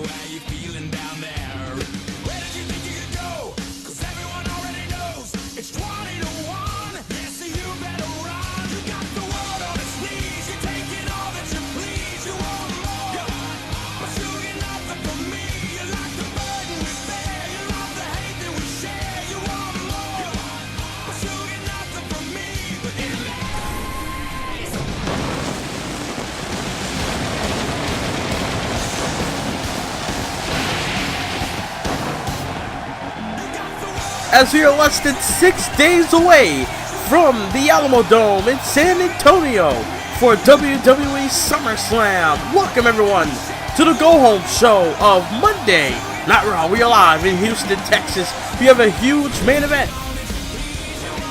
how you feeling down there? Where did you think you could go? 'Cause everyone already knows it's 20 to 1. Yeah, so you better run. You got the world on its knees. You're taking all that you please. You want more, but you get nothing from me. You like the burden we bear. You love the hate that we share. You want more, but you get nothing from me. But in as we are less than 6 days away from the Alamo Dome in San Antonio for WWE SummerSlam. Welcome everyone to the Go Home Show of Monday Night Raw. We are live in Houston, Texas. We have a huge main event.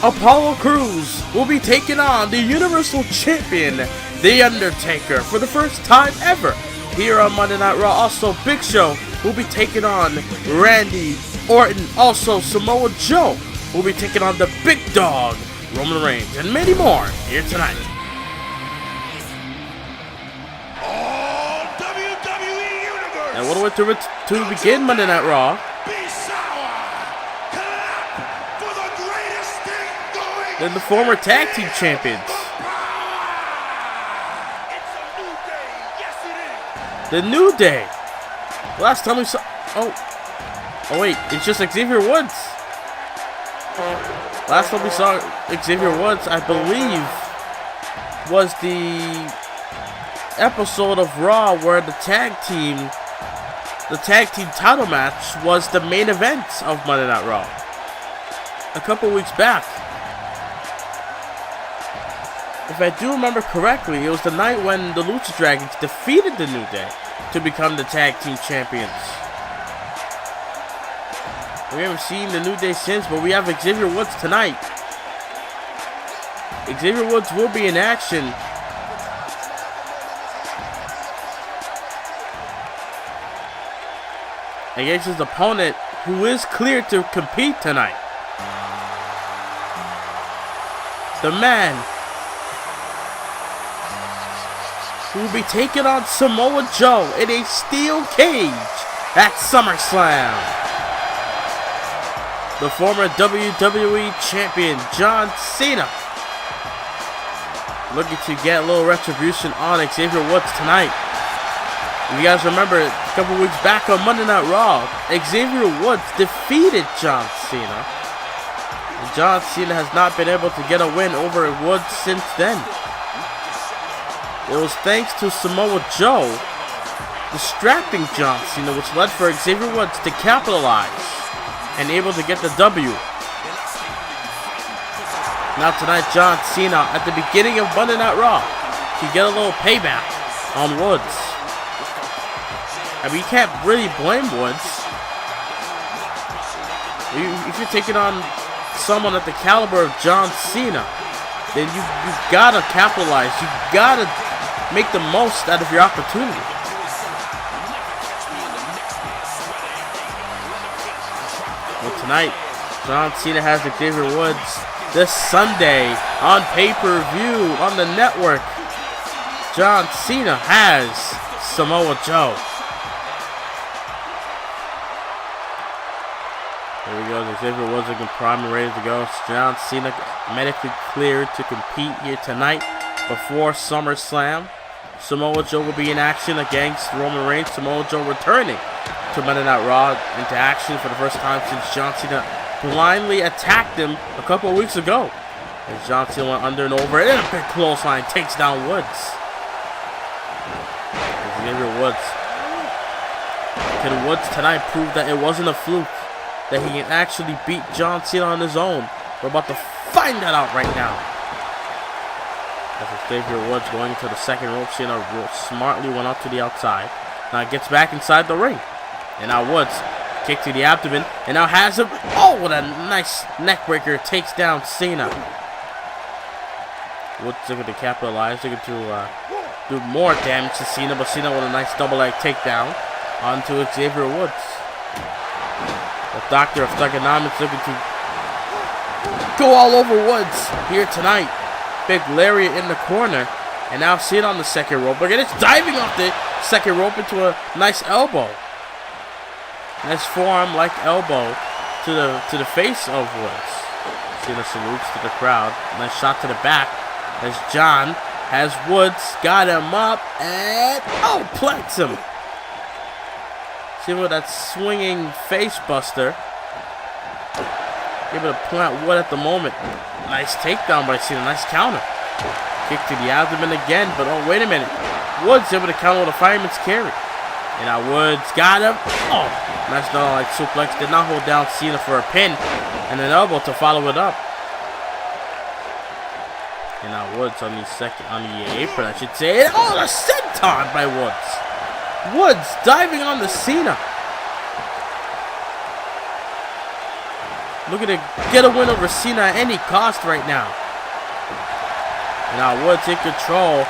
Apollo Crews will be taking on the Universal Champion, The Undertaker, for the first time ever here on Monday Night Raw. Also, Big Show will be taking on Randy Orton. Also, Samoa Joe will be taking on the big dog, Roman Reigns, and many more here tonight. All WWE Universe. And what a way to begin Monday Night Raw. Be sour. Clap for the greatest thing going. Then the former tag team champions, It's a new day. Yes, it is. the New Day. Last time we saw, oh wait, it's just Xavier Woods. Last time we saw Xavier Woods, I believe, was the episode of Raw where the tag team title match was the main event of Monday Night Raw. A couple weeks back. If I do remember correctly, it was the night when the Lucha Dragons defeated the New Day to become the tag team champions. We haven't seen the New Day since, but we have Xavier Woods tonight. Xavier Woods will be in action against his opponent, who is cleared to compete tonight. The man who will be taking on Samoa Joe in a steel cage at SummerSlam. The former WWE Champion, John Cena, looking to get a little retribution on Xavier Woods tonight. If you guys remember, a couple weeks back on Monday Night Raw, Xavier Woods defeated John Cena. And John Cena has not been able to get a win over Woods since then. It was thanks to Samoa Joe distracting John Cena, which led for Xavier Woods to capitalize and able to get the W. Now tonight, John Cena, at the beginning of Monday Night Raw, can get a little payback on Woods. I mean, you can't really blame Woods. If you're taking on someone at the caliber of John Cena, then you've got to capitalize. You've got to make the most out of your opportunity. Well, tonight, John Cena has Xavier Woods this Sunday on pay-per-view on the network. John Cena has Samoa Joe. There we go. Xavier Woods looking prime and ready to go. John Cena medically cleared to compete here tonight before SummerSlam. Samoa Joe will be in action against Roman Reigns. Samoa Joe returning to Monday Night Raw into action for the first time since John Cena blindly attacked him a couple of weeks ago. As John Cena went under and over, and a big clothesline takes down Woods. Xavier Woods. Can Woods tonight prove that it wasn't a fluke? That he can actually beat John Cena on his own? We're about to find that out right now. As Xavier Woods going to the second rope, Cena smartly went up to the outside. Now gets back inside the ring. And now Woods, kick to the abdomen, and now has him. Oh, what a nice neck breaker. Takes down Cena. Woods looking to capitalize, looking to do more damage to Cena, but Cena with a nice double leg takedown onto Xavier Woods. The Doctor of Thugonomics looking to go all over Woods here tonight. Big lariat in the corner, and now Cena on the second rope. Again, it's diving off the second rope into a nice elbow. Nice forearm like elbow to the face of Woods. Cena salutes to the crowd. Nice shot to the back as John has Woods, got him up, and plants him. See with that swinging face buster. Able to plant Wood at the moment. Nice takedown by Cena, nice counter. Kick to the abdomen again, but oh, wait a minute. Woods able to counter with a fireman's carry. And now Woods got him. Oh, nice Northern Light suplex. Did not hold down Cena for a pin. And an elbow to follow it up. And now Woods on the apron, I should say. Oh, the senton by Woods. Woods diving on the Cena. Looking to get a win over Cena at any cost right now. And now Woods in control.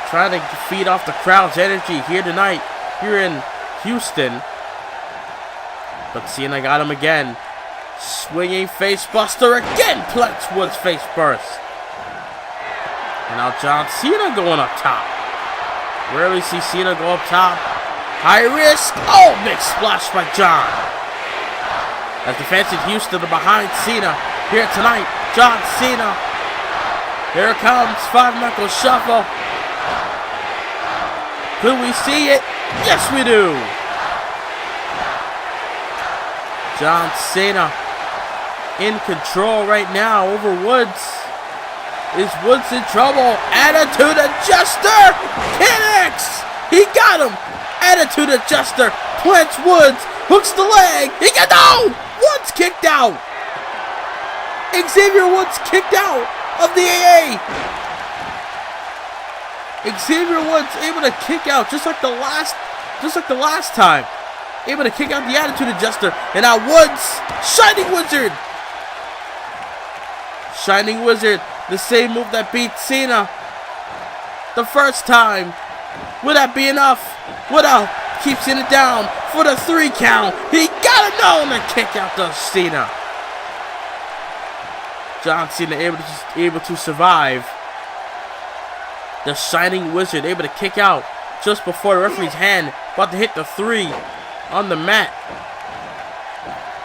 Trying to feed off the crowd's energy here tonight. Here in Houston. But Cena got him again. Swinging face buster again. Plants Woods face first. And now John Cena going up top. Rarely see Cena go up top. High risk. Oh, big splash by John. As the fans in Houston are behind Cena here tonight. John Cena. Here it comes. 5-knuckle shuffle. Could we see it? Yes, we do. John Cena in control right now over Woods. Is Woods in trouble? Attitude adjuster connects. He got him. Attitude adjuster plants Woods. Hooks the leg. He got Woods kicked out. Xavier Woods kicked out of the AA. Xavier Woods able to kick out just like the last time. Able to kick out the attitude adjuster. And now Woods, Shining Wizard. Shining Wizard, the same move that beat Cena the first time. Would that be enough? Keeps it down for the 3 count. He got it on the kick out to Cena. John Cena able to survive. The Shining Wizard able to kick out just before the referee's hand about to hit the 3 on the mat.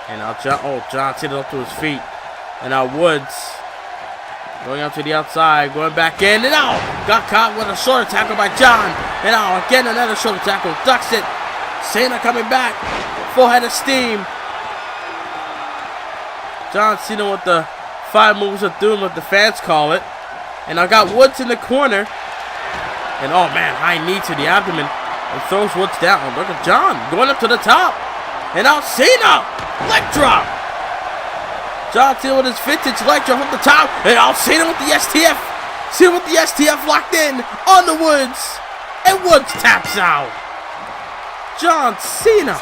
And now John Cena up to his feet. And now Woods going out to the outside, going back in, and got caught with a shoulder tackle by John. And now again another shoulder tackle, ducks it. Cena coming back, full head of steam. John Cena with the 5 moves of doom, what the fans call it. And I got Woods in the corner. And oh man, high knee to the abdomen. And throws Woods down. Look at John going up to the top. And now Cena, leg drop. John Cena with his vintage leg drop from the top. And now Cena with the STF. Cena with the STF locked in on the Woods. And Woods taps out. John Cena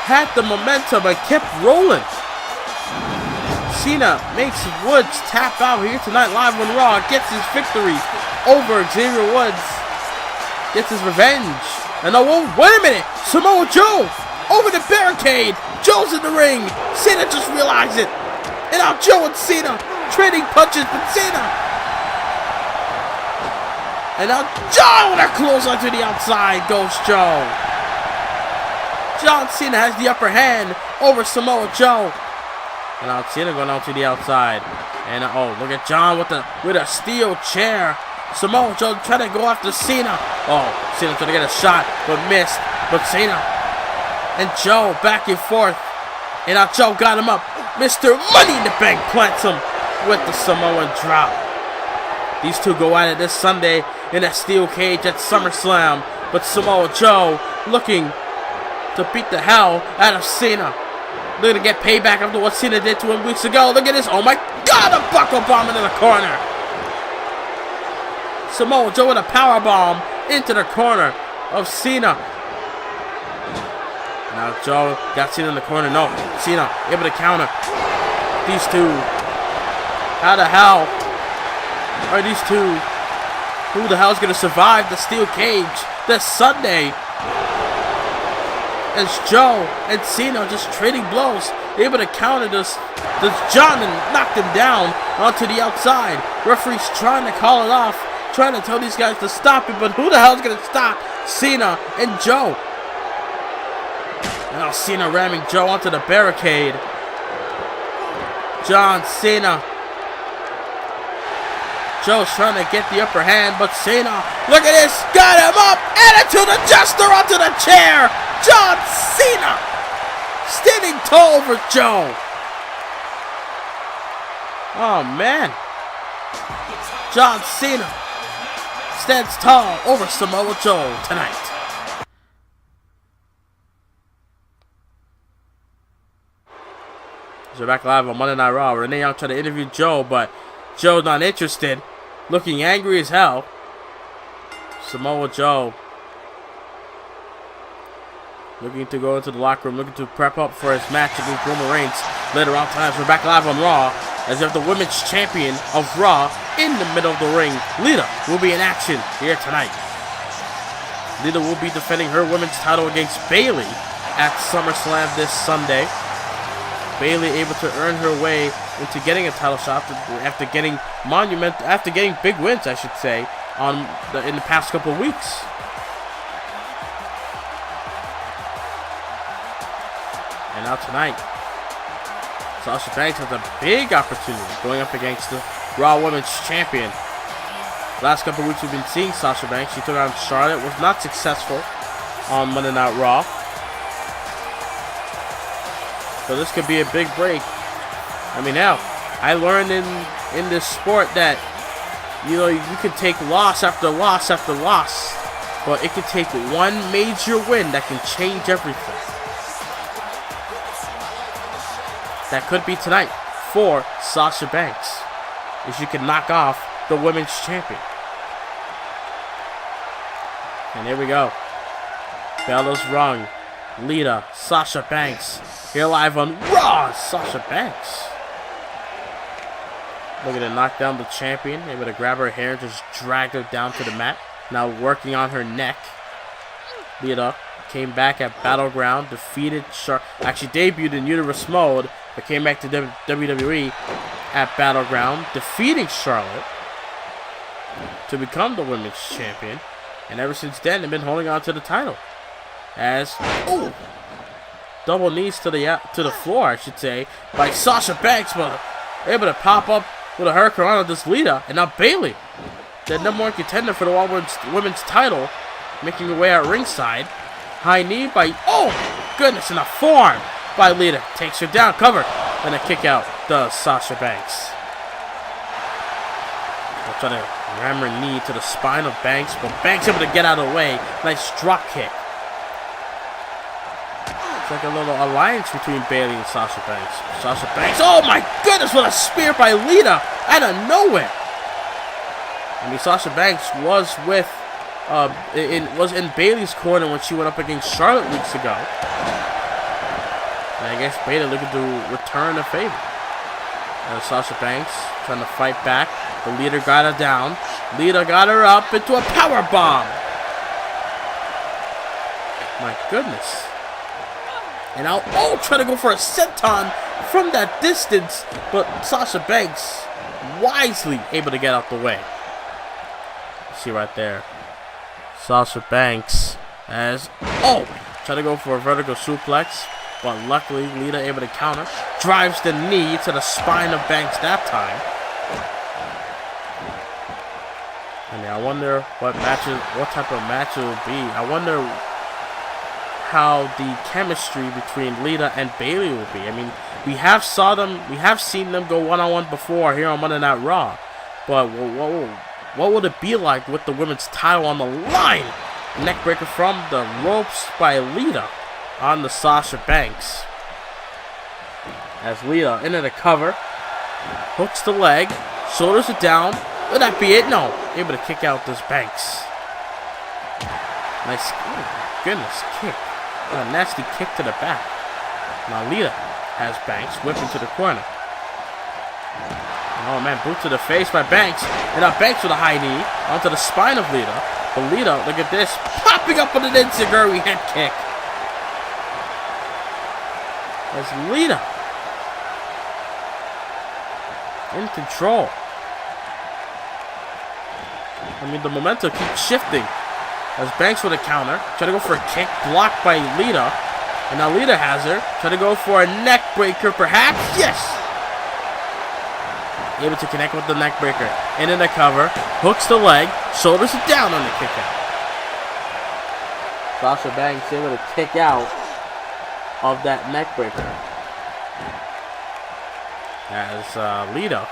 had the momentum and kept rolling. Cena makes Woods tap out here tonight live on Raw. Gets his victory over Xavier Woods. Gets his revenge. And oh, wait a minute. Samoa Joe over the barricade. Joe's in the ring. Cena just realized it. And now Joe and Cena trading punches, but Cena. And now Joe with a clothesline to the outside goes Joe. John Cena has the upper hand over Samoa Joe. And now Cena going out to the outside. And look at John with a steel chair. Samoa Joe trying to go after Cena. Cena trying to get a shot, but missed. But Cena and Joe back and forth. And now Joe got him up. Mr. Money in the Bank plants him with the Samoan drop. These two go at it this Sunday in a steel cage at SummerSlam. But Samoa Joe looking to beat the hell out of Cena. Looking to get payback after what Cena did to him weeks ago. Look at this. Oh my God, a buckle bomb into the corner. Samoa Joe with a power bomb into the corner of Cena. Now Joe got Cena in the corner. No, Cena able to counter. These two. How the hell are these two? Who the hell is going to survive the steel cage this Sunday? As Joe and Cena just trading blows, able to counter this John and knocked him down onto the outside. Referee's trying to call it off trying to tell these guys to stop it, but who the hell's gonna stop Cena and Joe? And now Cena ramming Joe onto the barricade. John Cena. Joe's trying to get the upper hand, but Cena, look at this, got him up, attitude adjuster onto the chair. John Cena standing tall over Joe. Oh man. John Cena stands tall over Samoa Joe tonight. So we're back live on Monday Night Raw. Renee Young trying to interview Joe, but Joe's not interested. Looking angry as hell. Samoa Joe looking to go into the locker room, looking to prep up for his match against Roman Reigns later on tonight. So we're back live on Raw as you have the women's champion of Raw in the middle of the ring. Lita will be in action here tonight. Lita will be defending her women's title against Bayley at SummerSlam this Sunday. Bayley able to earn her way into getting a title shot after getting big wins, I should say, in the past couple of weeks. And now tonight, Sasha Banks has a big opportunity going up against the Raw Women's Champion. Last couple of weeks we've been seeing Sasha Banks. She took on Charlotte, was not successful on Monday Night Raw. So this could be a big break. I mean, hell, I learned in this sport that, you know, you can take loss after loss after loss, but it can take one major win that can change everything. That could be tonight for Sasha Banks, if she can knock off the women's champion. And here we go. Bell is rung. Lita, Sasha Banks, here live on Raw. Sasha Banks looking to knock down the champion, able to grab her hair and just drag her down to the mat. Now working on her neck. Lita came back at Battleground, defeated actually debuted in Uterus Mode, but came back to WWE at Battleground, defeating Charlotte to become the women's champion. And ever since then, they've been holding on to the title. As double knees to the floor, I should say, by Sasha Banks, but able to pop up with a hurricane on this Lita, and now Bayley, the number one contender for the women's title, making her way out ringside. High knee by, oh goodness, and a forearm by Lita, takes her down, cover, and a kick out does Sasha Banks. They'll try to ram her knee to the spine of Banks, but Banks able to get out of the way. Nice drop kick. It's like a little alliance between Bayley and Sasha Banks. Sasha Banks, oh my goodness, what a spear by Lita out of nowhere. I mean, Sasha Banks was in Bayley's corner when she went up against Charlotte weeks ago. And I guess Bayley looking to return the favor. And Sasha Banks trying to fight back. The Lita got her down. Lita got her up into a power bomb. My goodness. And now, trying to go for a senton from that distance, but Sasha Banks wisely able to get out the way. See right there. Sasha Banks as, trying to go for a vertical suplex, but luckily Lita able to counter. Drives the knee to the spine of Banks that time. I mean, I wonder what type of match it will be. I wonder how the chemistry between Lita and Bayley will be. I mean, we have seen them go one-on-one before here on Monday Night Raw, but what would it be like with the women's title on the line? Neckbreaker from the ropes by Lita on the Sasha Banks. As Lita into the cover, hooks the leg, shoulders it down. Would that be it? No. Able to kick out this Banks. Nice, goodness, kick. A nasty kick to the back. Now Lita has Banks whipping to the corner. Oh man, boot to the face by Banks. And now Banks with a high knee onto the spine of Lita. But Lita, look at this, popping up with an enziguri head kick. As Lita in control. I mean, the momentum keeps shifting. As Banks with a counter. Try to go for a kick. Blocked by Lita. And now Lita has her. Try to go for a neck breaker, perhaps. Yes! Able to connect with the neck breaker. Into the cover. Hooks the leg. Shoulders it down on the kick out. Sasha Banks able to kick out of that neck breaker. As Lita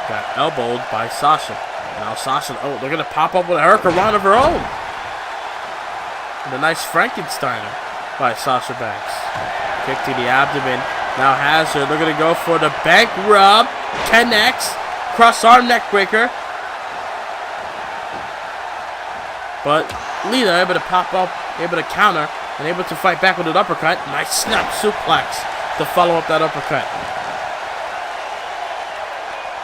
got elbowed by Sasha. Now Sasha, they're going to pop up with a hurricane of her own. And a nice Frankensteiner by Sasha Banks. Kick to the abdomen. Now has her. They're going to go for the bank rub. Connects. Cross arm neck breaker. But Lita able to pop up, able to counter, and able to fight back with an uppercut. Nice snap suplex to follow up that uppercut.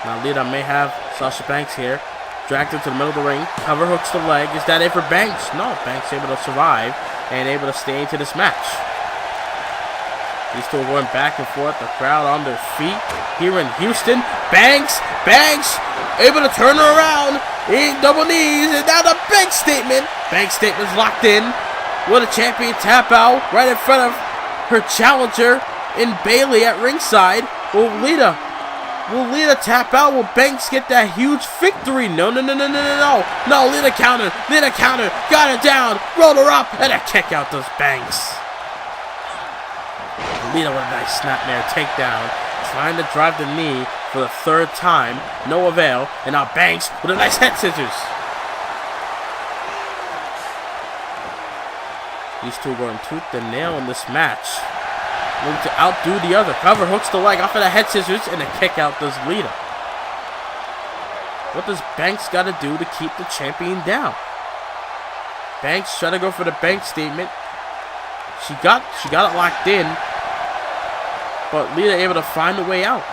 Now Lita may have Sasha Banks here. Dragged into the middle of the ring. Cover hooks the leg. Is that it for Banks? No. Banks able to survive and able to stay into this match. These two are going back and forth. The crowd on their feet here in Houston. Banks able to turn her around. Double knees, and now the bank statement. Bank statement's locked in. What a champion tap out right in front of her challenger in Bayley at ringside. Will Lita tap out? Will Banks get that huge victory? No. No, Lita counter. Got her down. Rolled her up. And a kick out does Banks. Lita with a nice snapmare takedown. Trying to drive the knee for the third time. No avail. And now Banks with a nice head scissors. These two are going tooth and nail in this match. Looking to outdo the other. Cover hooks the leg off of the head scissors. And a kick out does Lita. What does Banks got to do to keep the champion down? Banks try to go for the bank statement. She got it locked in. But Lita able to find a way out.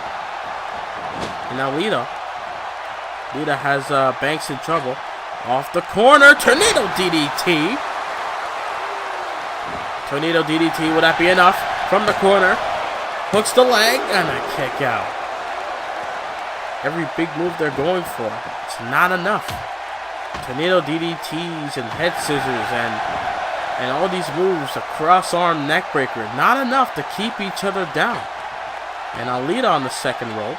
And now Lita has Banks in trouble. Off the corner. Tornado DDT. Tornado DDT. Would that be enough? From the corner. Hooks the leg. And a kick out. Every big move they're going for. It's not enough. Tornado DDTs and head scissors and all these moves, a cross-arm neck breaker, not enough to keep each other down. And now Lita on the second rope.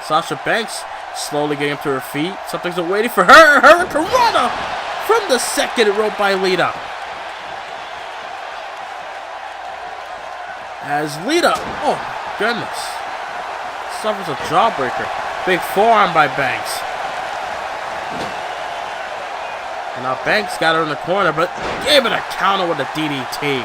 Sasha Banks slowly getting up to her feet. Something's waiting for her. Hurricanrana from the second rope by Lita. As Lita, oh goodness, suffers a jawbreaker. Big forearm by Banks. And now Banks got her in the corner, but gave it a counter with a DDT.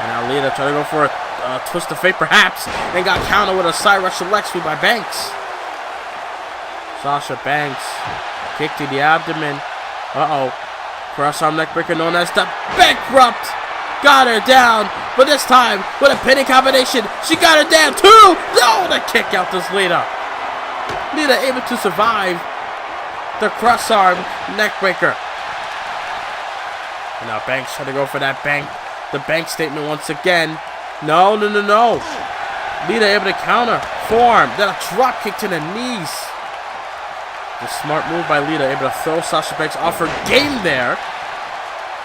And now Lita tried to go for a twist of fate, perhaps, and got countered with a side rush leg sweep by Banks. Sasha Banks, kick to the abdomen. Cross arm neck breaker known as the bankrupt. Got her down, but this time with a pinning combination, she got her down too. No, the kick out does Lita. Lita able to survive the cross arm neck breaker. And now Banks trying to go for that the bank statement once again. No. Lita able to counter. Forearm. Then a drop kick to the knees. The smart move by Lita, able to throw Sasha Banks off her game there.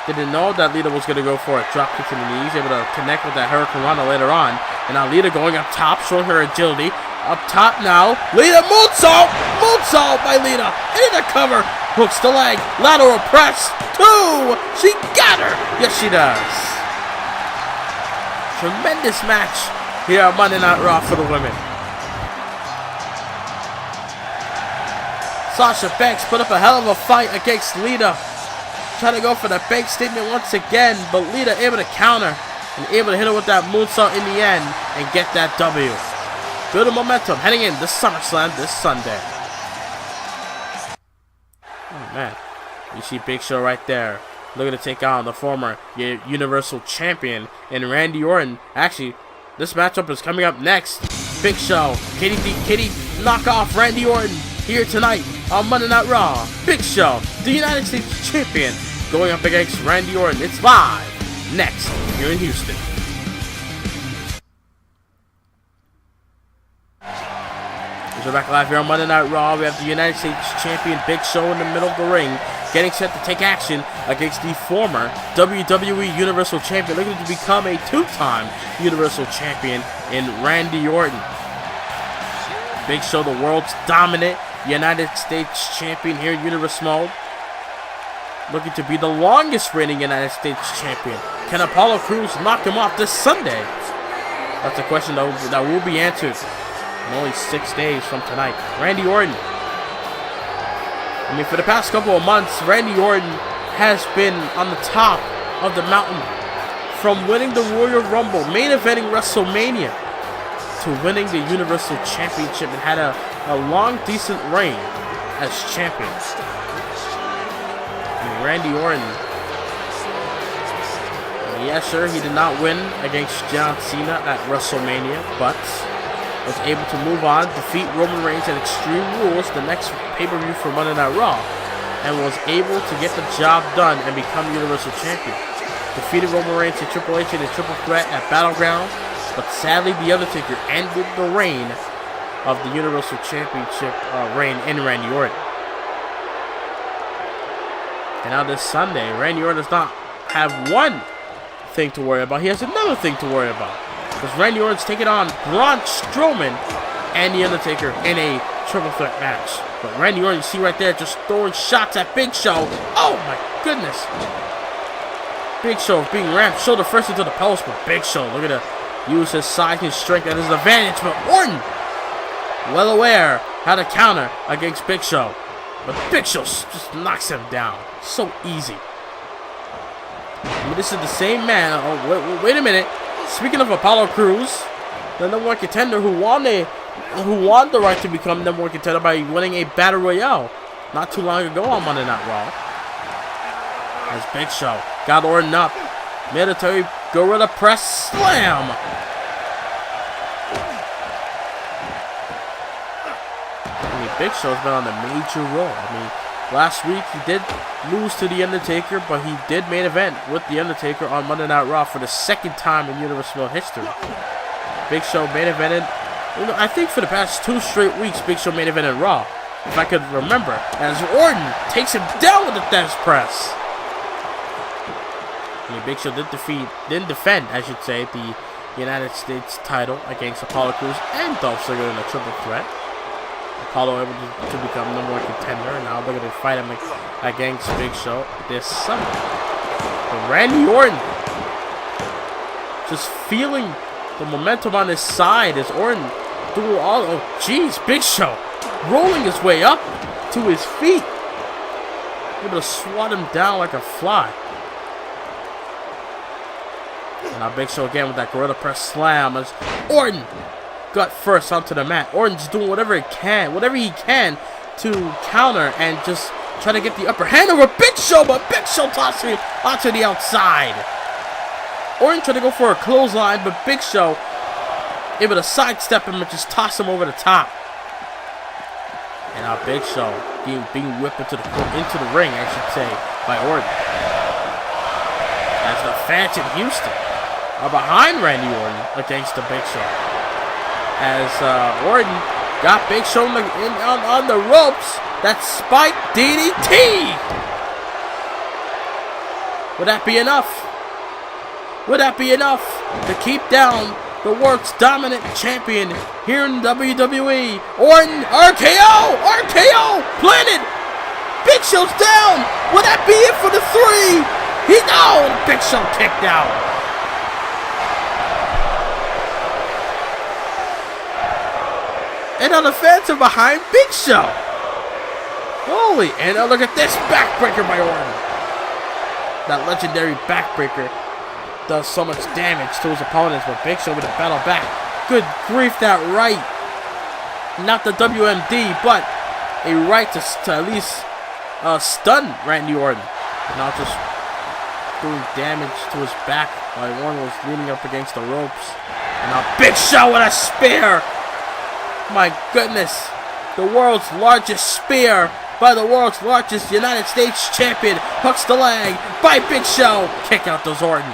Didn't know that Lita was going to go for a drop kick to the knees. Able to connect with that Hurricanrana later on. And now Lita going up top, showing her agility. Up top now. Lita moonsault. Moonsault by Lita. In the cover. Hooks the leg. Lateral press. 2. She got her. Yes, she does. Tremendous match here on Monday Night Raw for the women. Sasha Banks put up a hell of a fight against Lita. Trying to go for the bank statement once again, but Lita able to counter and able to hit her with that moonsault in the end and get that W. Building momentum heading in to SummerSlam this Sunday. Oh man, you see Big Show right there. Looking to take on the former Universal Champion and Randy Orton. Actually, this matchup is coming up next. Big Show, Kitty knock off Randy Orton here tonight on Monday Night Raw. Big Show, the United States Champion, going up against Randy Orton. It's live next here in Houston. We're back live here on Monday Night Raw. We have the United States Champion Big Show in the middle of the ring, getting set to take action against the former WWE Universal Champion, looking to become a two-time Universal Champion in Randy Orton. Big Show, the world's dominant United States Champion here in Universe mode, looking to be the longest reigning United States Champion. Can Apollo Crews knock him off this Sunday? That's a question that will be answered in only 6 days from tonight. Randy Orton. I mean, for the past couple of months, Randy Orton has been on the top of the mountain. From winning the Royal Rumble, main eventing WrestleMania, to winning the Universal Championship, and had a long, decent reign as champion. I mean, Randy Orton, yeah, sure, he did not win against John Cena at WrestleMania, but was able to move on, defeat Roman Reigns at Extreme Rules, the next pay-per-view for Monday Night Raw, and was able to get the job done and become Universal Champion. Defeated Roman Reigns and Triple H in a triple threat at Battleground, but sadly the Undertaker ended the reign of the Universal Championship reign in Randy Orton. And now this Sunday, Randy Orton does not have one thing to worry about. He has another thing to worry about, because Randy Orton's taking on Braun Strowman and The Undertaker in a triple threat match. But Randy Orton, you see right there, just throwing shots at Big Show. Oh my goodness. Big Show being rammed shoulder first into the post, but Big Show looking to use his size and strength at his advantage. But Orton, well aware how to counter against Big Show. But Big Show just knocks him down. So easy. I mean, this is the same man. Oh, wait a minute. Speaking of Apollo Crews, the number one contender who won the right to become number one contender by winning a Battle Royale not too long ago on Monday Night Raw. As Big Show got Orton up. Military Gorilla Press Slam. I mean, Big Show's been on a major roll. I mean, last week he did lose to The Undertaker, but he did main event with The Undertaker on Monday Night Raw for the second time in Universal history. Big Show main evented, I think for the past 2 straight weeks, Big Show main evented Raw, if I could remember, as Orton takes him down with the death press. Yeah, Big Show didn't defend, I should say, the United States title against Apollo Crews and Dolph Ziggler in a triple threat. Apollo able to become number one contender, and now they're going to fight him against Big Show this summer. But Randy Orton just feeling the momentum on his side as Orton doing all. Oh, jeez, Big Show rolling his way up to his feet, able to swat him down like a fly. And now Big Show again with that Gorilla Press Slam as Orton gut first onto the mat. Orton's doing whatever he can to counter and just try to get the upper hand over Big Show, but Big Show tossing him onto the outside. Orton tried to go for a clothesline, but Big Show able to sidestep him and just toss him over the top. And now Big Show being whipped into the ring, I should say, by Orton. As the fans in Houston are behind Randy Orton against the Big Show. As Orton got Big Show on the ropes. That spike DDT. Would that be enough? Would that be enough to keep down the world's dominant champion here in WWE? Orton, RKO! RKO! Planted! Big Show's down! Would that be it for the 3? He's down! Big Show kicked out. And now the fans are behind Big Show. Holy, and now look at this backbreaker by Orton. That legendary backbreaker does so much damage to his opponents, but Big Show with a battle back. Good grief, that right. Not the WMD, but a right to at least stun Randy Orton. Now just doing damage to his back while Orton was leaning up against the ropes. And now Big Show with a spear. My goodness, the world's largest spear by the world's largest United States champion. Hooks the leg by Big Show. Kick out those Orton.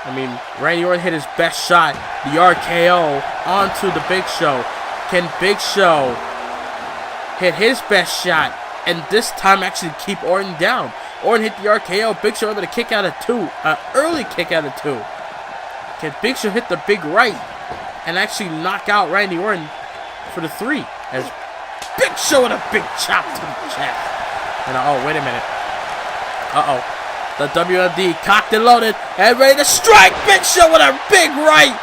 I mean, Randy Orton hit his best shot, the RKO, onto the Big Show. Can Big Show hit his best shot and this time actually keep Orton down? Orton hit the RKO. Big Show able to kick out of 2. Early kick out of 2. Can Big Show hit the big right and actually knock out Randy Orton for the 3? As Big Show with a big chop to the chest. And oh, wait a minute. Uh-oh. The WMD cocked and loaded and ready to strike. Big Show with a big right.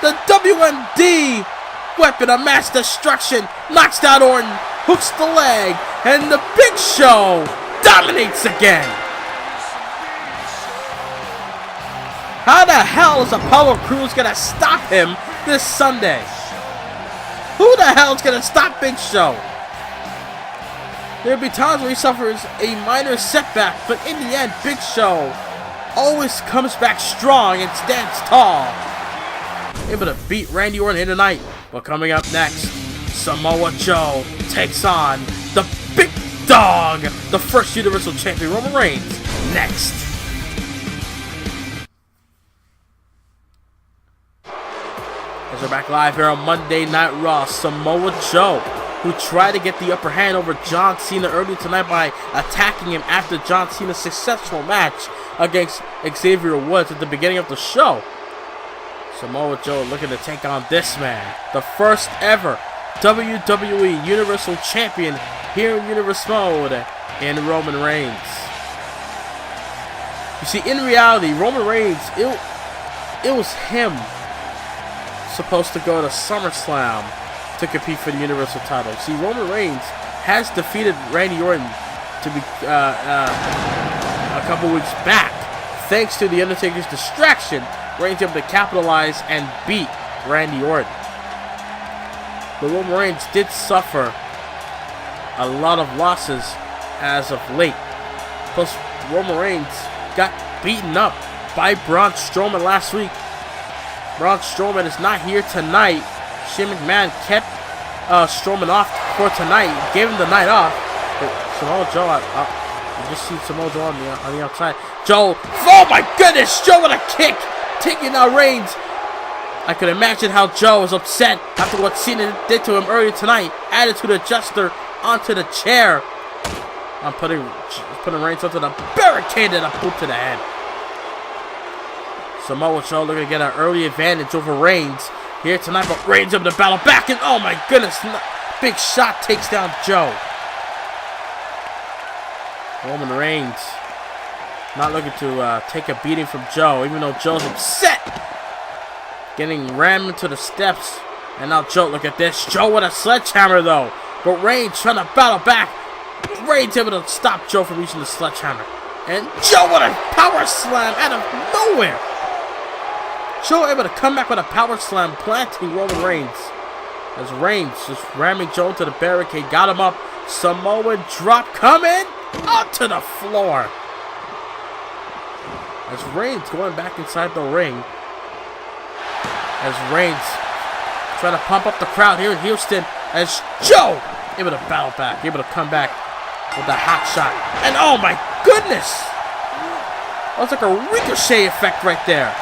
The WMD weapon of mass destruction knocks down Orton, hooks the leg, and the Big Show dominates again. How the hell is Apollo Crews gonna stop him this Sunday? Who the hell is gonna stop Big Show? There'll be times where he suffers a minor setback, but in the end, Big Show always comes back strong and stands tall. Able to beat Randy Orton here tonight. But coming up next, Samoa Joe takes on the big dog, the first Universal Champion, Roman Reigns. Next. As we're back live here on Monday Night Raw, Samoa Joe, who tried to get the upper hand over John Cena earlier tonight by attacking him after John Cena's successful match against Xavier Woods at the beginning of the show. Samoa Joe looking to take on this man, the first ever WWE Universal Champion here in Universe Mode, in Roman Reigns. You see, in reality, Roman Reigns, it was him supposed to go to SummerSlam to compete for the Universal title. See, Roman Reigns has defeated Randy Orton to be a couple weeks back, thanks to the Undertaker's distraction. Reigns able to capitalize and beat Randy Orton. But Roman Reigns did suffer a lot of losses as of late. Plus, Roman Reigns got beaten up by Braun Strowman last week. Braun Strowman is not here tonight. Shane McMahon kept Strowman off for tonight, gave him the night off. But Samoa Joe, you just see Samoa Joe on the outside. Joe, oh my goodness, Joe with a kick, taking out Reigns. I could imagine how Joe was upset after what Cena did to him earlier tonight. Attitude adjuster onto the chair. I'm putting Reigns onto the barricade and a boot to the head. Samoa Joe looking to get an early advantage over Reigns here tonight, but Reigns able to battle back, and oh my goodness, big shot takes down Joe. Roman Reigns not looking to take a beating from Joe, even though Joe's upset. Getting rammed into the steps, and now Joe, look at this. Joe with a sledgehammer though, but Reigns trying to battle back. Reigns able to stop Joe from using the sledgehammer, and Joe with a power slam out of nowhere. Joe able to come back with a power slam, planting Roman Reigns. As Reigns just ramming Joe into the barricade, got him up. Samoan drop coming onto the floor. As Reigns going back inside the ring. As Reigns trying to pump up the crowd here in Houston. As Joe able to battle back, able to come back with the hot shot. And oh my goodness! That was like a ricochet effect right there.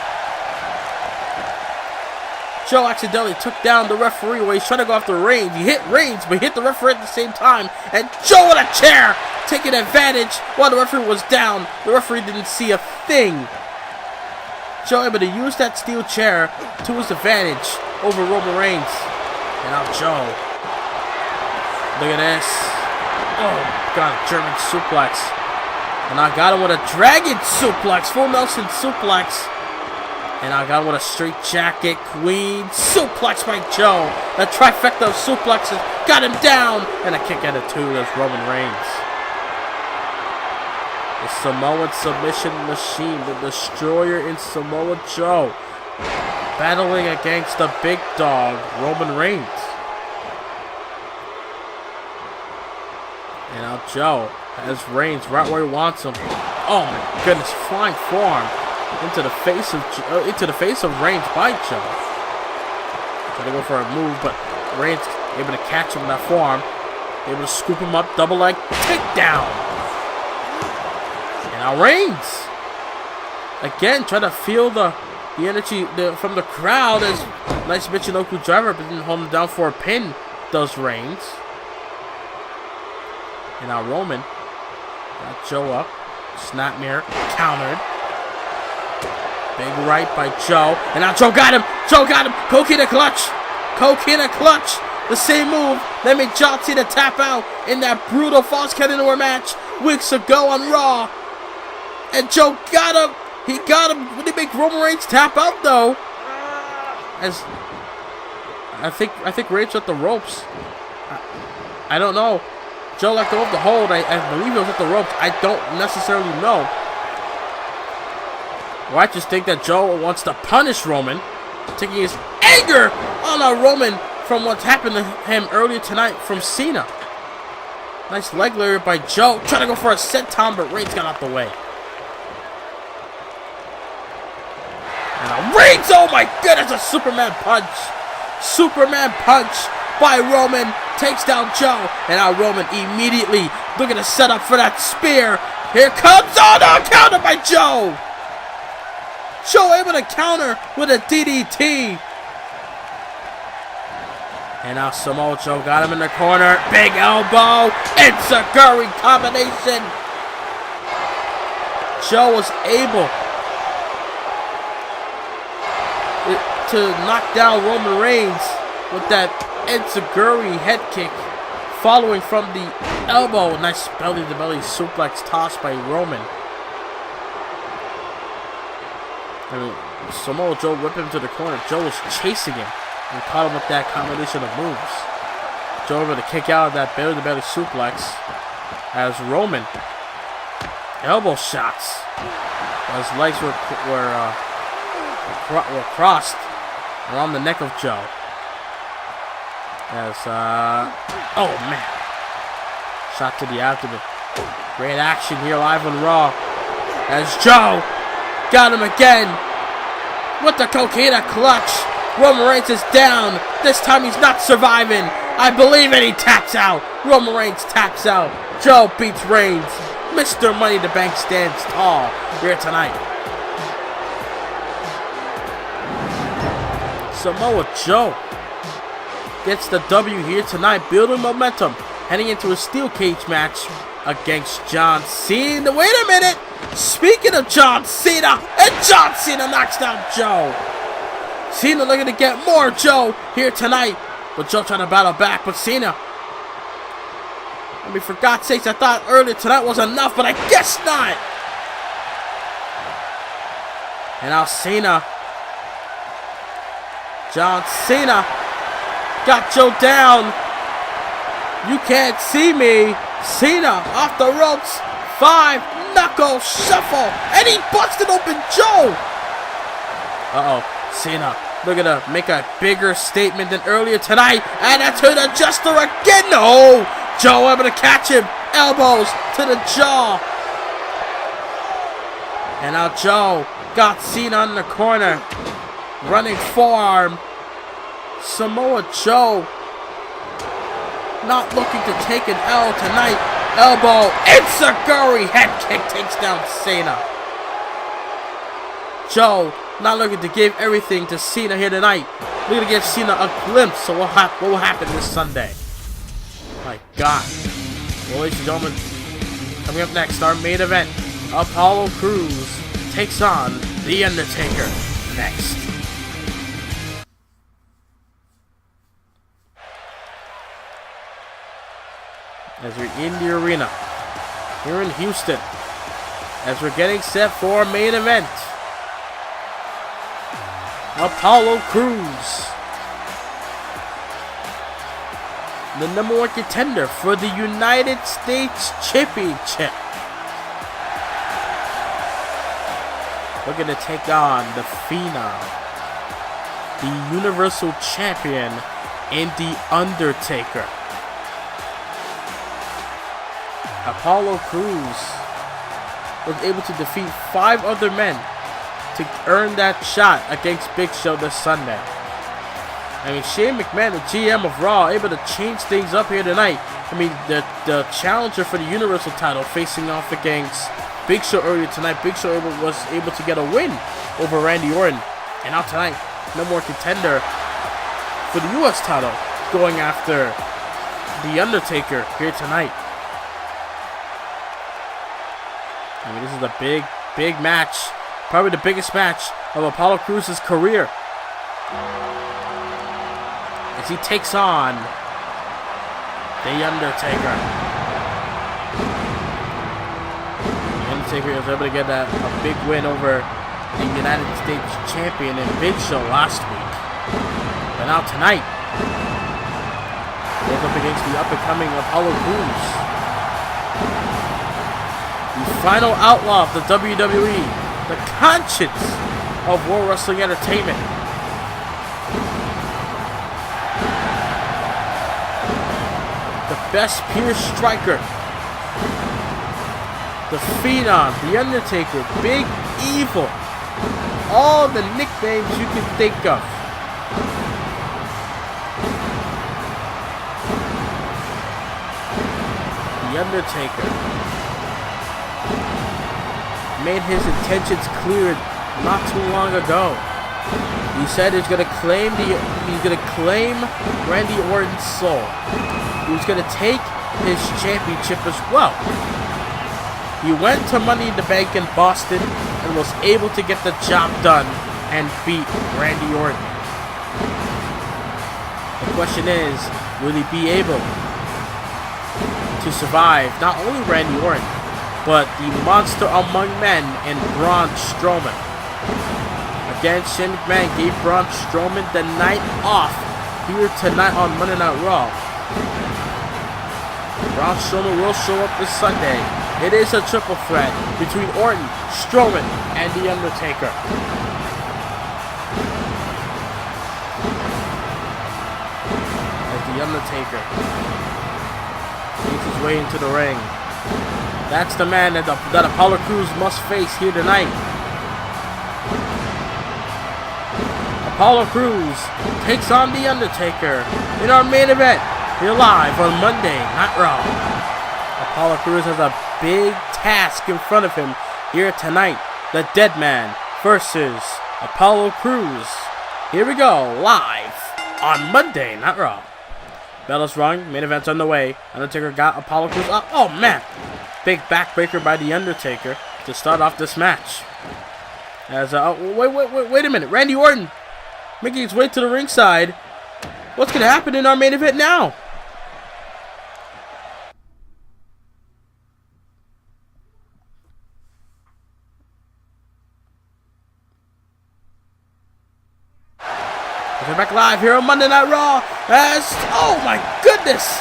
Joe accidentally took down the referee while he's trying to go after Reigns. He hit Reigns, but he hit the referee at the same time. And Joe with a chair, taking advantage while the referee was down. The referee didn't see a thing. Joe able to use that steel chair to his advantage over Roman Reigns. And now Joe. Look at this. Oh, got a German suplex. And I got him with a dragon suplex. Full Nelson suplex. And I got him with a straight jacket queen suplex by Joe. The trifecta of suplexes got him down. And a kick out of 2. That's Roman Reigns. The Samoan submission machine, the destroyer in Samoa Joe, battling against the big dog, Roman Reigns. And now Joe has Reigns right where he wants him. Oh my goodness, flying forearm into the face of Reigns by Joe. Trying to go for a move, but Reigns able to catch him with that forearm, able to scoop him up, double leg takedown. Now Reigns, again, trying to feel the energy from the crowd as nice Michinoku driver, but didn't hold him down for a pin does Reigns. And now Roman got Joe up. Snapmare countered. Big right by Joe. And now Joe got him. Joe got him. Coquina clutch. Coquina clutch. The same move that made John Cena tap out in that brutal false count anywhere match weeks ago on Raw. And Joe got him. He got him. When he make Roman Reigns tap out though. As I think Reigns at the ropes. I don't know. Joe let go of the hold. I believe it was at the ropes. I don't necessarily know. Or I just think that Joe wants to punish Roman, taking his anger on Roman from what happened to him earlier tonight from Cena. Nice leg lariat by Joe. Trying to go for a senton, but Reigns got out the way. And now Reigns, oh my goodness, a Superman punch. Superman punch by Roman. Takes down Joe. And now Roman immediately looking to set up for that spear. Here comes, oh no, counter by Joe. Joe able to counter with a DDT. And now Samoa Joe got him in the corner. Big elbow. It's a Curry combination. Joe was able to knock down Roman Reigns with that Enziguri head kick following from the elbow. Nice belly-to-belly suplex toss by Roman. And Samoa Joe whipped him to the corner. Joe was chasing him and caught him with that combination of moves. Joe able to kick out of that belly-to-belly suplex as Roman elbow shots. His legs were crossed around the neck of Joe. As oh man, shot to the abdomen. Great action here live on Raw. As Joe got him again with the Coquina clutch. Roman Reigns is down. This time he's not surviving. I believe it. He taps out. Roman Reigns taps out. Joe beats Reigns. Mr. Money in the Bank stands tall here tonight. Samoa Joe gets the W here tonight, building momentum, heading into a steel cage match against John Cena. Wait a minute! Speaking of John Cena, and John Cena knocks down Joe. Cena looking to get more Joe here tonight, but Joe trying to battle back, but Cena, I mean, for God's sakes, I thought earlier tonight was enough, but I guess not. And now Cena, John Cena, got Joe down. You can't see me. Cena off the ropes. 5-knuckle shuffle. And he busted open Joe. Uh-oh. Cena looking to make a bigger statement than earlier tonight. And that's to the adjuster again. No. Joe able to catch him. Elbows to the jaw. And now Joe got Cena in the corner. Running forearm. Samoa Joe not looking to take an L tonight. Elbow. Enziguri head kick takes down Cena. Joe not looking to give everything to Cena here tonight. Looking to give Cena a glimpse of what will happen this Sunday. My God. Well, ladies and gentlemen, coming up next, our main event. Apollo Crews takes on The Undertaker next. As we're in the arena here in Houston, as we're getting set for our main event, Apollo Crews, the #1 contender for the United States Championship, looking to take on the Phenom, the Universal Champion, and The Undertaker. Apollo Crews was able to defeat 5 other men to earn that shot against Big Show this Sunday. I mean, Shane McMahon, the GM of Raw, able to change things up here tonight. I mean, the challenger for the Universal title facing off against Big Show earlier tonight. Big Show was able to get a win over Randy Orton. And now tonight, #1 contender for the U.S. title going after The Undertaker here tonight. I mean, this is a big match. Probably the biggest match of Apollo Crews' career. As he takes on The Undertaker. The Undertaker was able to get a big win over the United States champion in Big Show last week. But now tonight, goes up against the up-and-coming Apollo Crews. The final outlaw of the WWE, the conscience of World Wrestling Entertainment. The best peer striker. The Phenom, The Undertaker, Big Evil. All the nicknames you can think of. The Undertaker made his intentions clear not too long ago. He said he's gonna claim Randy Orton's soul. He was gonna take his championship as well. He went to Money in the Bank in Boston and was able to get the job done and beat Randy Orton. The question is, will he be able to survive not only Randy Orton, but the monster among men in Braun Strowman? Again, Shane McMahon gave Braun Strowman the night off here tonight on Monday Night Raw. Braun Strowman will show up this Sunday. It is a triple threat between Orton, Strowman, and The Undertaker. As The Undertaker makes his way into the ring. That's the man that Apollo Crews must face here tonight. Apollo Crews takes on The Undertaker in our main event here live on Monday Night Raw. Apollo Crews has a big task in front of him here tonight. The Dead Man versus Apollo Crews. Here we go, live on Monday Night Raw. Bell is rung, main event's on the way. Undertaker got Apollo Crews up. Oh man! Big backbreaker by The Undertaker to start off this match. As wait a minute, Randy Orton making his way to the ringside. What's gonna happen in our main event now? We're back live here on Monday Night Raw as, oh my goodness!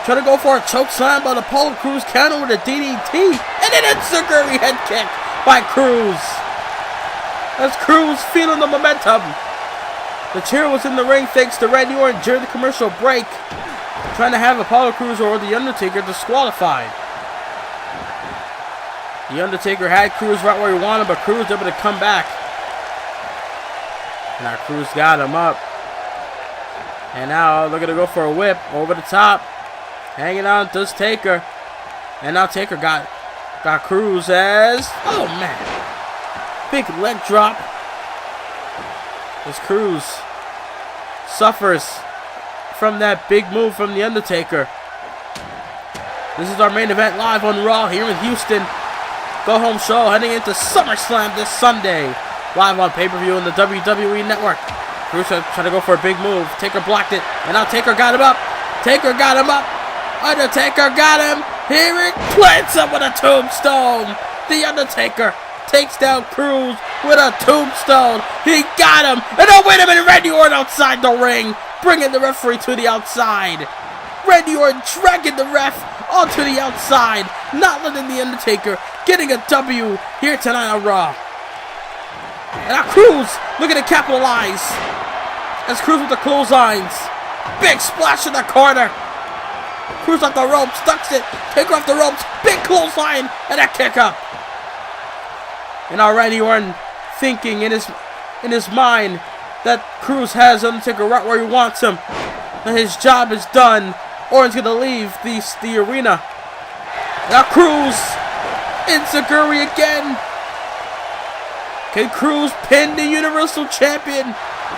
Trying to go for a choke slam, but Apollo Crews counter with a DDT and an enziguri head kick by Crews. As Crews feeling the momentum. The chair was in the ring thanks to Randy Orton during the commercial break, trying to have Apollo Crews or The Undertaker disqualified. The Undertaker had Crews right where he wanted, but Crews able to come back. Now Crews got him up. And now looking to go for a whip over the top. Hanging on to Taker. And now Taker got Crews as, oh man, big leg drop. As Crews suffers from that big move from The Undertaker. This is our main event live on Raw here in Houston. Go home show heading into SummerSlam this Sunday. Live on pay-per-view on the WWE Network. Crews trying to go for a big move. Taker blocked it. And now Taker got him up. Taker got him up. Undertaker got him. Here it plants him with a tombstone. The Undertaker takes down Crews with a tombstone. He got him. And oh, wait a minute. Randy Orton outside the ring. Bringing the referee to the outside. Randy Orton dragging the ref onto the outside. Not letting The Undertaker getting a W here tonight on Raw. And now Crews looking to capitalize. As Crews with the clotheslines. Big splash in the corner. Crews off the ropes, ducks it. Taker off the ropes. Big clothesline. And a kick up. And now Randy Orton thinking in his mind that Crews has Undertaker right where he wants him. And his job is done. Orton's going to leave the arena. Now Crews. Enziguri again. Can Crews pin the Universal Champion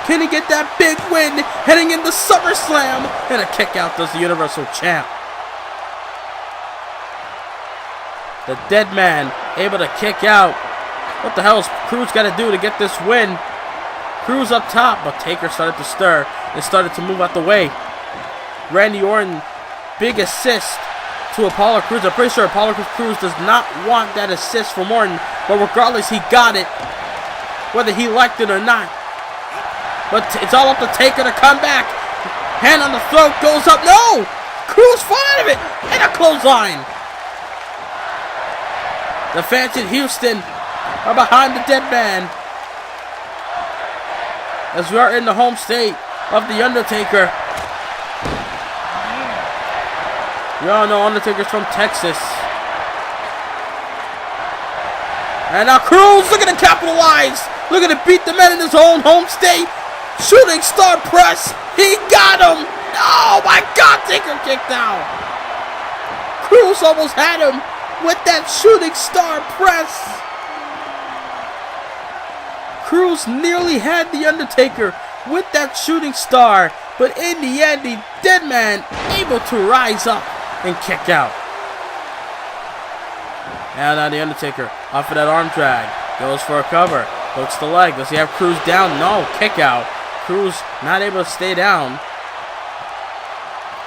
Can he get that big win heading into SummerSlam? And a kick out does the Universal Champ. The dead man able to kick out. What the hell is Cruz got to do to get this win? Cruz up top, but Taker started to stir and started to move out the way. Randy Orton, big assist to Apollo Crews. I'm pretty sure Apollo Crews does not want that assist from Orton, but regardless, he got it, whether he liked it or not. But it's all up to Taker to come back. Hand on the throat, goes up. No! Crews fought out of it, and a clothesline. The fans in Houston are behind the dead man, as we are in the home state of the Undertaker. We all know Undertaker's from Texas. And now Cruz looking to capitalize, looking to beat the man in his own home state. Shooting star press. He got him. Oh my God, Taker kicked out. Cruz almost had him with that shooting star press. Cruz nearly had the Undertaker with that shooting star, but in the end, the dead man able to rise up and kick out. And now the Undertaker off of that arm drag, goes for a cover, hooks the leg. Does he have Cruz down? No, kick out. Cruz not able to stay down.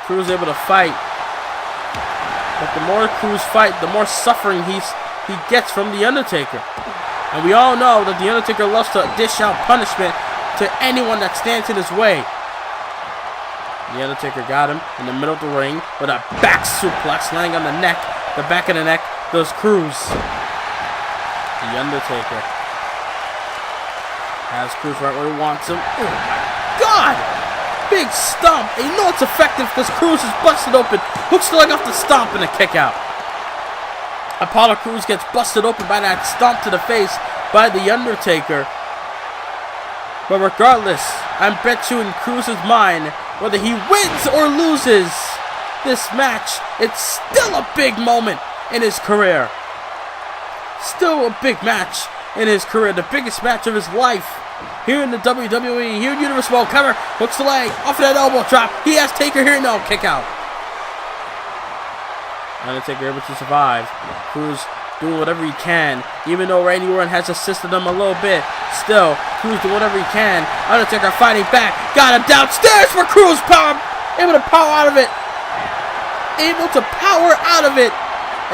Cruz able to fight, but the more Cruz fight, the more suffering he gets from the Undertaker. And we all know that the Undertaker loves to dish out punishment to anyone that stands in his way. The Undertaker got him in the middle of the ring with a back suplex, laying on the neck, the back of the neck. Goes Cruz. The Undertaker has Cruz right where he wants him. Oh my God! Big stomp. And you know it's effective because Cruz is busted open. Hooks the leg off the stomp and a kick out. Apollo Crews gets busted open by that stomp to the face by the Undertaker. But regardless, I bet you in Cruz's mind, whether he wins or loses this match, it's still a big moment in his career. Still a big match in his career. The biggest match of his life here in the WWE. Here in Universal World cover. Hooks the leg. Off of that elbow drop. He has Taker here. No, kick out. Undertaker able to survive. Cruz doing whatever he can. Even though Randy Orton has assisted him a little bit, still, Cruz doing whatever he can. Undertaker fighting back. Got him downstairs for Cruz. Power. Able to power out of it. Able to power out of it.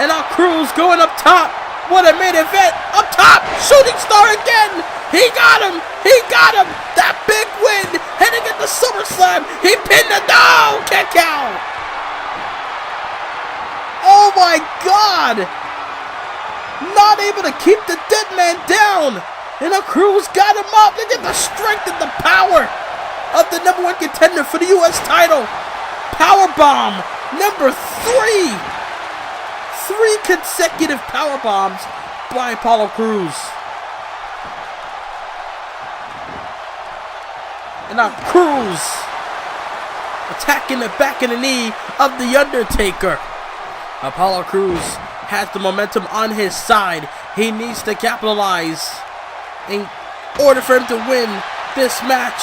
And now Cruz going up top. What a main event. Up top. Shooting star again. He got him. He got him. That big win. Heading into SummerSlam. He pinned him. No. Kick out. Oh my God! Not able to keep the dead man down. And now Cruz got him up. Look at the strength and the power of the #1 contender for the U.S. title. Powerbomb number 3. 3 consecutive powerbombs by Apollo Crews. And now Cruz attacking the back of the knee of the Undertaker. Apollo Crews has the momentum on his side. He needs to capitalize in order for him to win this match.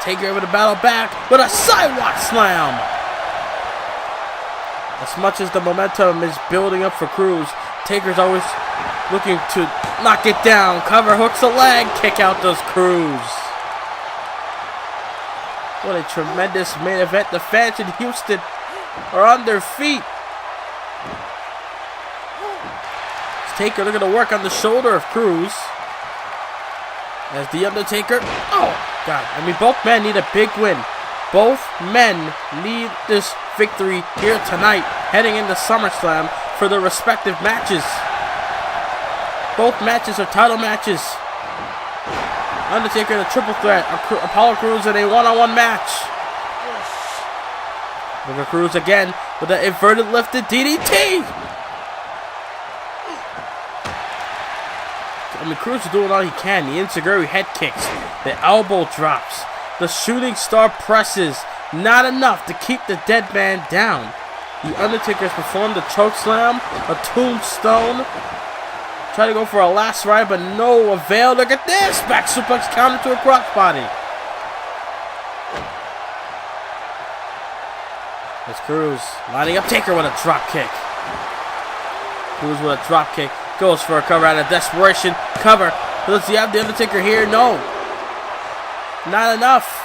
Taker able to battle back with a sidewalk slam. As much as the momentum is building up for Crews, Taker's always looking to knock it down. Cover, hooks the leg, kick out does Crews. What a tremendous main event. The fans in Houston are on their feet. Taker looking to work on the shoulder of Crews. As the Undertaker, oh God, I mean both men need a big win. Both men need this victory here tonight, heading into SummerSlam for their respective matches. Both matches are title matches. Undertaker in a triple threat, Apollo Crews in a one-on-one match. Look at Crews again with the inverted lifted DDT. I mean, Cruz is doing all he can. The enziguri head kicks, the elbow drops, the shooting star presses. Not enough to keep the dead man down. The Undertaker has performed a choke slam, a tombstone, Try to go for a last ride, but no avail. Look at this. Back suplex counter to a crossbody. It's Cruz lining up Taker with a drop kick. Cruz with a drop kick. Goes for a cover out of desperation. Cover. Does he have the Undertaker here? No. Not enough.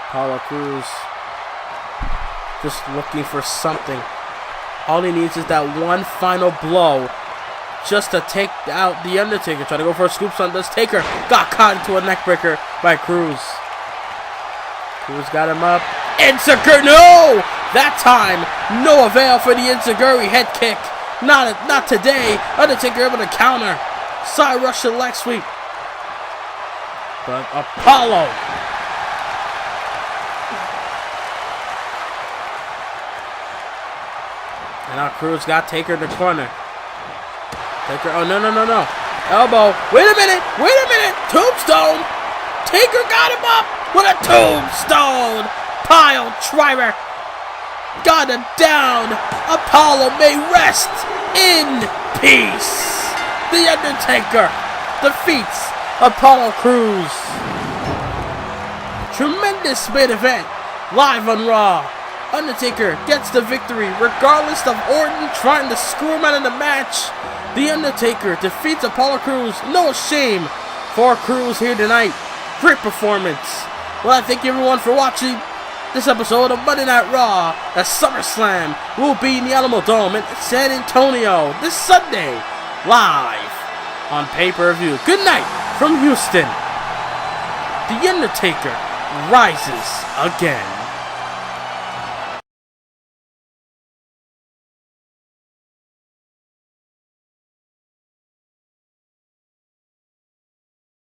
Apollo Cruz just looking for something. All he needs is that one final blow just to take out the Undertaker. Try to go for a scoop on this. Taker got caught into a neckbreaker by Cruz. Cruz got him up. Enziguri, no! That time, no avail for the Enziguri head kick. Not today. Undertaker able to counter. Side Russian leg sweep. But Apollo. And now Cruz got Taker in the corner. Taker, oh no. Elbow. Wait a minute. Tombstone. Taker got him up with a tombstone. Pile driver. Got him down. Apollo may rest in peace. The Undertaker defeats Apollo Crews. Tremendous main event live on Raw. Undertaker gets the victory regardless of Orton trying to screw him out of the match. The Undertaker defeats Apollo Crews. No shame for Crews here tonight. Great performance. Well, I thank everyone for watching this episode of Monday Night Raw. As SummerSlam will be in the Alamo Dome in San Antonio this Sunday, live on pay-per-view. Good night from Houston. The Undertaker rises again.